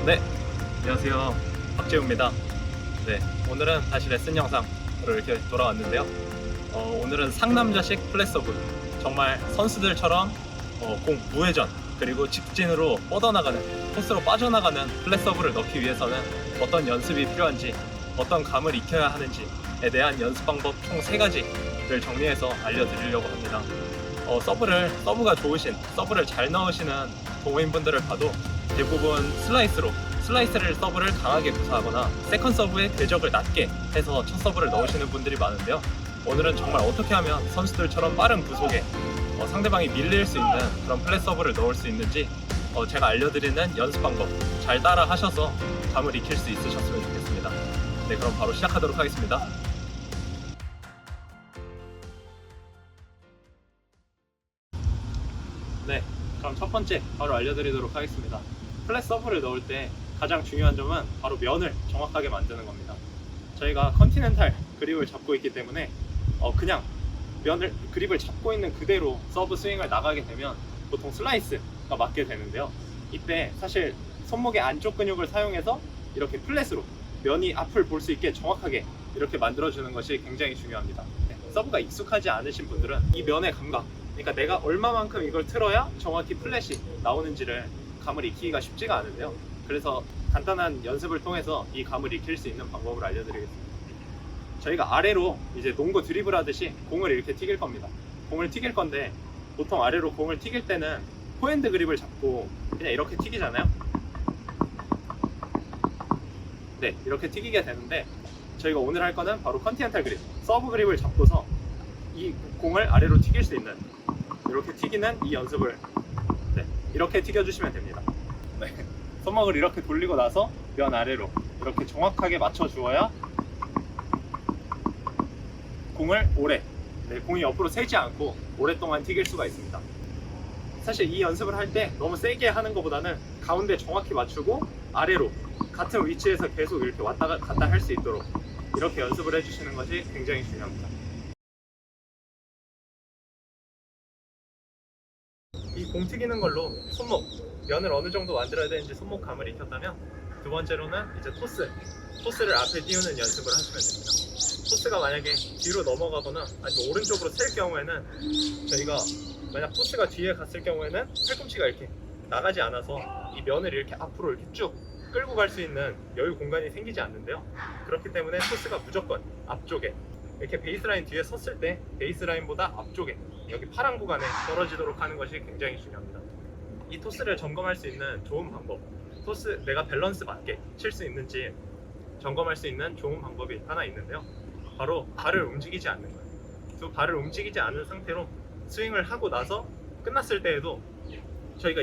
네, 안녕하세요. 박재우입니다. 네, 오늘은 다시 레슨 영상으로 이렇게 돌아왔는데요. 오늘은 상남자식 플랫서브, 정말 선수들처럼 공 무회전 그리고 직진으로 뻗어나가는, 코스로 빠져나가는 플랫서브를 넣기 위해서는 어떤 연습이 필요한지, 어떤 감을 익혀야 하는지에 대한 연습 방법 총 3가지를 정리해서 알려드리려고 합니다. 서브가 좋으신, 서브를 잘 넣으시는 동호인분들을 봐도 대부분 슬라이스를 서브를 강하게 구사하거나 세컨 서브의 궤적을 낮게 해서 첫 서브를 넣으시는 분들이 많은데요. 오늘은 정말 어떻게 하면 선수들처럼 빠른 구속에 상대방이 밀릴 수 있는 그런 플랫 서브를 넣을 수 있는지 제가 알려드리는 연습 방법 잘 따라 하셔서 감을 익힐 수 있으셨으면 좋겠습니다. 네, 그럼 바로 시작하도록 하겠습니다. 네, 그럼 첫 번째 바로 알려드리도록 하겠습니다. 플랫 서브를 넣을 때 가장 중요한 점은 바로 면을 정확하게 만드는 겁니다. 저희가 컨티넨탈 그립을 잡고 있기 때문에 그냥 그립을 잡고 있는 그대로 서브 스윙을 나가게 되면 보통 슬라이스가 맞게 되는데요. 이때 사실 손목의 안쪽 근육을 사용해서 이렇게 플랫으로 면이 앞을 볼 수 있게 정확하게 이렇게 만들어주는 것이 굉장히 중요합니다. 서브가 익숙하지 않으신 분들은 이 면의 감각, 그러니까 내가 얼마만큼 이걸 틀어야 정확히 플랫이 나오는지를 감을 익히기가 쉽지가 않은데요. 그래서 간단한 연습을 통해서 이 감을 익힐 수 있는 방법을 알려드리겠습니다. 저희가 아래로 이제 농구 드리블 하듯이 공을 이렇게 튀길 겁니다. 공을 튀길 건데 보통 아래로 공을 튀길 때는 포핸드 그립을 잡고 그냥 이렇게 튀기잖아요. 네, 이렇게 튀기게 되는데 저희가 오늘 할 거는 바로 컨티넨탈 그립, 서브 그립을 잡고서 이 공을 아래로 튀길 수 있는, 이렇게 튀기는 이 연습을 이렇게 튀겨주시면 됩니다. 네. 손목을 이렇게 돌리고 나서 면 아래로 이렇게 정확하게 맞춰 주어야 공을 공이 옆으로 새지 않고 오랫동안 튀길 수가 있습니다. 사실 이 연습을 할 때 너무 세게 하는 것보다는 가운데 정확히 맞추고 아래로 같은 위치에서 계속 이렇게 왔다 갔다 할 수 있도록 이렇게 연습을 해주시는 것이 굉장히 중요합니다. 이 공 튀기는 걸로 면을 어느 정도 만들어야 되는지 손목감을 익혔다면, 두 번째로는 이제 토스를 앞에 띄우는 연습을 하시면 됩니다. 토스가 만약에 뒤로 넘어가거나 아니면 오른쪽으로 셀 경우에는, 저희가 만약 토스가 뒤에 갔을 경우에는 팔꿈치가 이렇게 나가지 않아서 이 면을 이렇게 앞으로 이렇게 쭉 끌고 갈 수 있는 여유 공간이 생기지 않는데요. 그렇기 때문에 토스가 무조건 앞쪽에, 이렇게 베이스라인 뒤에 섰을 때 베이스라인보다 앞쪽에, 여기 파랑 구간에 떨어지도록 하는 것이 굉장히 중요합니다. 이 토스를 점검할 수 있는 좋은 방법, 내가 밸런스 맞게 칠 수 있는지 점검할 수 있는 좋은 방법이 하나 있는데요. 바로 발을 움직이지 않는 거예요. 두 발을 움직이지 않은 상태로 스윙을 하고 나서 끝났을 때에도 저희가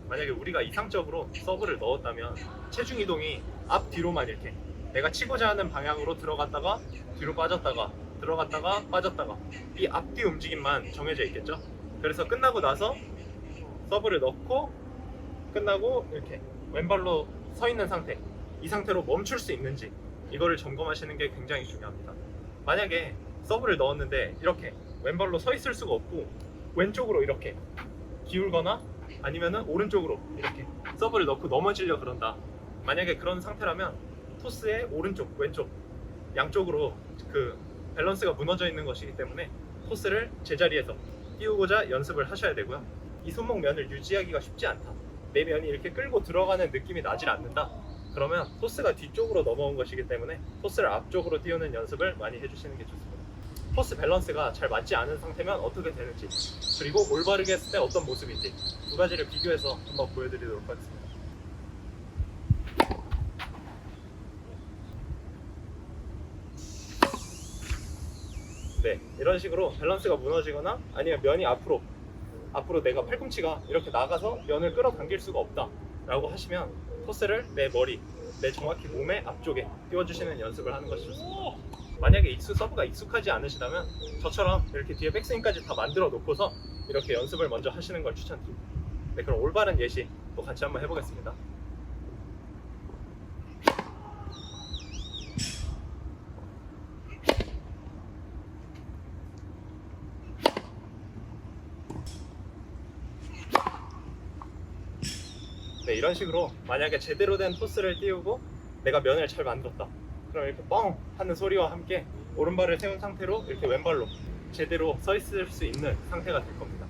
만약에 우리가 이상적으로 서브를 넣었다면 체중 이동이 앞뒤로만 이렇게 내가 치고자 하는 방향으로 들어갔다가 뒤로 빠졌다가 들어갔다가 빠졌다가, 이 앞뒤 움직임만 정해져 있겠죠. 그래서 끝나고 나서 서브를 넣고 끝나고 이렇게 왼발로 서 있는 상태, 이 상태로 멈출 수 있는지 이거를 점검하시는 게 굉장히 중요합니다. 만약에 서브를 넣었는데 이렇게 왼발로 서 있을 수가 없고 왼쪽으로 이렇게 기울거나 아니면은 오른쪽으로 이렇게 서브를 넣고 넘어지려 그런다, 만약에 그런 상태라면 토스의 오른쪽, 왼쪽 양쪽으로 그 밸런스가 무너져 있는 것이기 때문에 토스를 제자리에서 띄우고자 연습을 하셔야 되고요. 이 손목 면을 유지하기가 쉽지 않다, 내 면이 이렇게 끌고 들어가는 느낌이 나질 않는다, 그러면 토스가 뒤쪽으로 넘어온 것이기 때문에 토스를 앞쪽으로 띄우는 연습을 많이 해주시는 게 좋습니다. 토스 밸런스가 잘 맞지 않은 상태면 어떻게 되는지, 그리고 올바르게 했을 때 어떤 모습인지 두 가지를 비교해서 한번 보여드리도록 하겠습니다. 네, 이런 식으로 밸런스가 무너지거나 아니면 면이 앞으로 내가 팔꿈치가 이렇게 나가서 면을 끌어당길 수가 없다 라고 하시면 토스를 내 정확히 몸의 앞쪽에 띄워주시는 연습을 하는 것이 좋습니다. 만약에 서브가 익숙하지 않으시다면 저처럼 이렇게 뒤에 백스윙까지 다 만들어 놓고서 이렇게 연습을 먼저 하시는 걸 추천드립니다. 네, 그럼 올바른 예시 또 같이 한번 해보겠습니다. 네, 이런 식으로 만약에 제대로 된 토스를 띄우고 내가 면을 잘 만들었다. 그럼 이렇게 뻥 하는 소리와 함께 오른발을 세운 상태로 이렇게 왼발로 제대로 서 있을 수 있는 상태가 될 겁니다.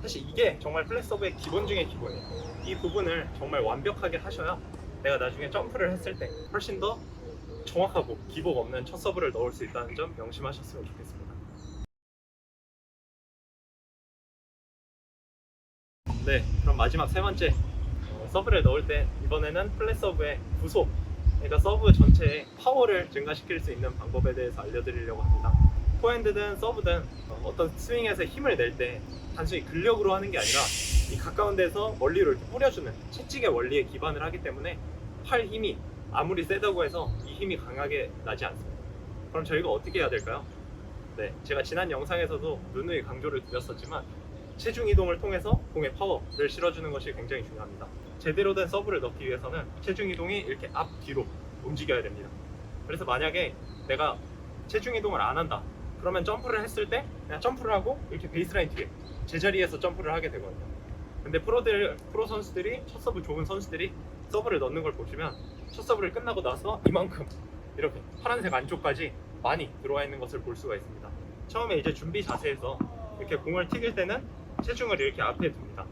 사실 이게 정말 플랫서브의 기본 중에 기본이에요. 이 부분을 정말 완벽하게 하셔야 내가 나중에 점프를 했을 때 훨씬 더 정확하고 기복 없는 첫 서브를 넣을 수 있다는 점 명심하셨으면 좋겠습니다. 네, 그럼 마지막 세 번째, 서브를 넣을 때 이번에는 플랫 서브의 구속, 그러니까 서브 전체의 파워를 증가시킬 수 있는 방법에 대해서 알려드리려고 합니다. 포핸드든 서브든 어떤 스윙에서 힘을 낼 때 단순히 근력으로 하는 게 아니라 이 가까운 데서 멀리로 이렇게 뿌려주는 채찍의 원리에 기반을 하기 때문에 팔 힘이 아무리 세다고 해서 이 힘이 강하게 나지 않습니다. 그럼 저희가 어떻게 해야 될까요? 네, 제가 지난 영상에서도 누누이 강조를 드렸었지만 체중 이동을 통해서 공의 파워를 실어주는 것이 굉장히 중요합니다. 제대로 된 서브를 넣기 위해서는 체중 이동이 이렇게 앞뒤로 움직여야 됩니다. 그래서 만약에 내가 체중 이동을 안 한다, 그러면 점프를 했을 때 그냥 점프를 하고 이렇게 베이스라인 뒤에 제자리에서 점프를 하게 되거든요. 근데 프로 선수들이, 첫 서브 좋은 선수들이 서브를 넣는 걸 보시면 첫 서브를 끝나고 나서 이만큼 이렇게 파란색 안쪽까지 많이 들어와 있는 것을 볼 수가 있습니다. 처음에 이제 준비 자세에서 이렇게 공을 튀길 때는 체중을 이렇게 앞에 둡니다.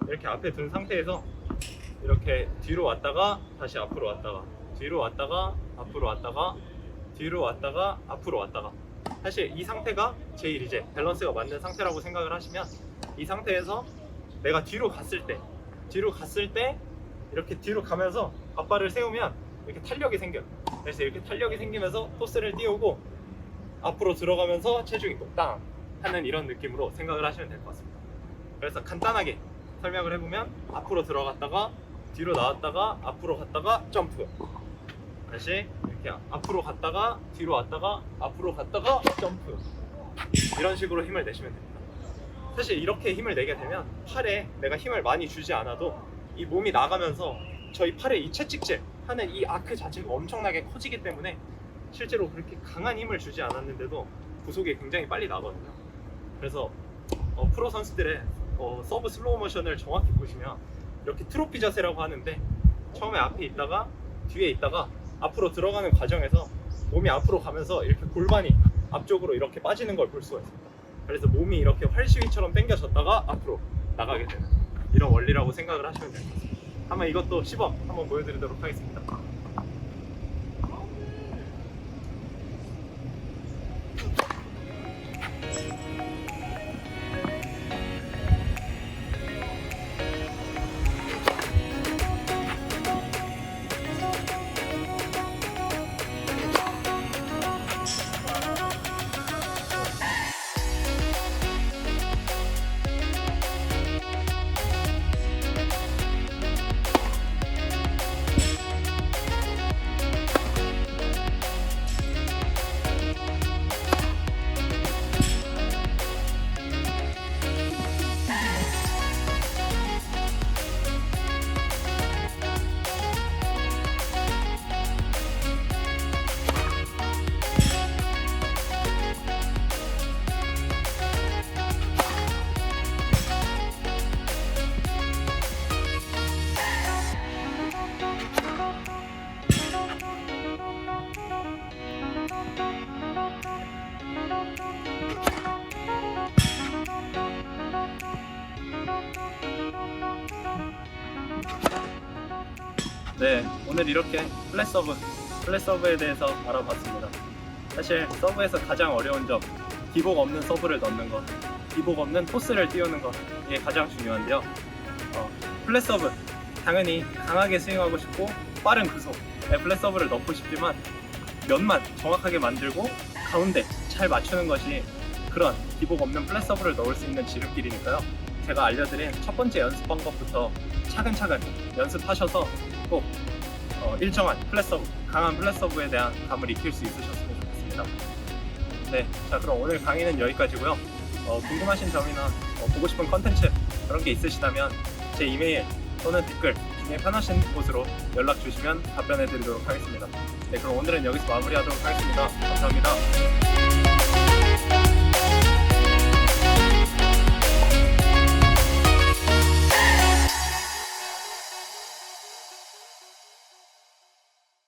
이렇게 앞에 둔 상태에서 이렇게 뒤로 왔다가 다시 앞으로 왔다가 뒤로 왔다가 앞으로 왔다가 뒤로 왔다가 앞으로 왔다가, 사실 이 상태가 제일 이제 밸런스가 맞는 상태라고 생각을 하시면 이 상태에서 내가 뒤로 갔을 때 이렇게 뒤로 가면서 앞발을 세우면 이렇게 탄력이 생겨요. 그래서 이렇게 탄력이 생기면서 토스를 띄우고 앞으로 들어가면서 체중이 똑땅 하는 이런 느낌으로 생각을 하시면 될 것 같습니다. 그래서 간단하게 설명을 해보면 앞으로 들어갔다가 뒤로 나왔다가 앞으로 갔다가 점프, 다시 이렇게 앞으로 갔다가 뒤로 왔다가 앞으로 갔다가 점프, 이런 식으로 힘을 내시면 됩니다. 사실 이렇게 힘을 내게 되면 팔에 내가 힘을 많이 주지 않아도 이 몸이 나가면서 저희 팔의 이 채찍질 하는 이 아크 자체가 엄청나게 커지기 때문에 실제로 그렇게 강한 힘을 주지 않았는데도 구속이 굉장히 빨리 나거든요. 그래서 프로 선수들의 서브 슬로우 모션을 정확히 보시면 이렇게 트로피 자세라고 하는데 처음에 앞에 있다가 뒤에 있다가 앞으로 들어가는 과정에서 몸이 앞으로 가면서 이렇게 골반이 앞쪽으로 이렇게 빠지는 걸 볼 수가 있습니다. 그래서 몸이 이렇게 활시위처럼 당겨졌다가 앞으로 나가게 되는 이런 원리라고 생각을 하시면 될 것 같습니다. 한번 이것도 시범 한번 보여드리도록 하겠습니다. 네, 오늘 이렇게 플랫 서브에 대해서 알아봤습니다. 사실 서브에서 가장 어려운 점, 기복 없는 서브를 넣는 것, 기복 없는 토스를 띄우는 것, 이게 가장 중요한데요. 플랫 서브, 당연히 강하게 스윙하고 싶고 빠른 구속, 플랫 서브를 넣고 싶지만 면만 정확하게 만들고 가운데 잘 맞추는 것이 그런 기복 없는 플랫 서브를 넣을 수 있는 지름길이니까요. 제가 알려드린 첫 번째 연습 방법부터 차근차근 연습하셔서 꼭 일정한 플랫 서브, 강한 플랫 서브에 대한 감을 익힐 수 있으셨으면 좋겠습니다. 네, 자 그럼 오늘 강의는 여기까지고요. 궁금하신 점이나 보고 싶은 컨텐츠 그런 게 있으시다면 제 이메일 또는 댓글 중에 편하신 곳으로 연락 주시면 답변해 드리도록 하겠습니다. 네, 그럼 오늘은 여기서 마무리하도록 하겠습니다. 감사합니다.